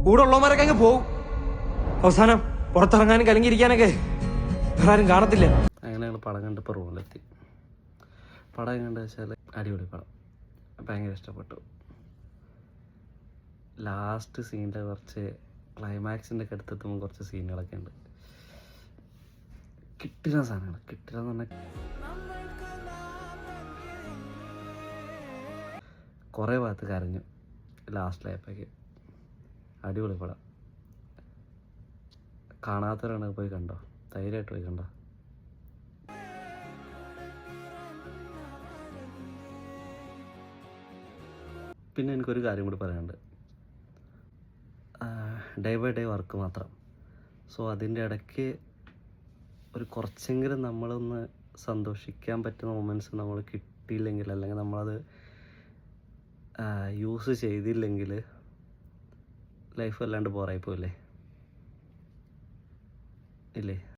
കൂടെ ഉള്ളവന്മാരൊക്കെ അങ്ങ് പോവും. അവസാനം പുറത്തിറങ്ങാനും കലങ്ങിയിരിക്കാനൊക്കെ വേറെ ആരും കാണത്തില്ല. അങ്ങനെയാണ് പടം കണ്ടിപ്പോൾ റൂമിലെത്തി. പടം കണ്ടു വെച്ചാൽ അടിപൊളി പടം, ഭയങ്കര ഇഷ്ടപ്പെട്ടു. ലാസ്റ്റ് സീനിൻ്റെ കുറച്ച് ക്ലൈമാക്സിൻ്റെ ഒക്കെ അടുത്തെത്തുമ്പോൾ കുറച്ച് സീനുകളൊക്കെ ഉണ്ട്. കിട്ടില്ല സാധനങ്ങൾ, കിട്ടില്ല എന്ന് പറഞ്ഞാൽ കുറേ ഭാഗത്ത് കരഞ്ഞു ലാസ്റ്റിലായപ്പോഴേക്ക്. അടിപൊളി പടം. കാണാത്തവരാണ് പോയി കണ്ടോ, ധൈര്യമായിട്ട് പോയി കണ്ടോ. പിന്നെ എനിക്കൊരു കാര്യം കൂടി പറയാനുണ്ട്. ഡേ ബൈ ഡേ വർക്ക് മാത്രം. സോ അതിൻ്റെ ഇടയ്ക്ക് ഒരു കുറച്ചെങ്കിലും നമ്മളൊന്ന് സന്തോഷിക്കാൻ പറ്റുന്ന മൊമെൻറ്റ്സ് നമ്മൾ കിട്ടിയില്ലെങ്കിൽ, അല്ലെങ്കിൽ നമ്മളത് യൂസ് ചെയ്തില്ലെങ്കിൽ ലൈഫ് വല്ലാണ്ട് ബോറായി പോയില്ലേ ഇല്ലേ?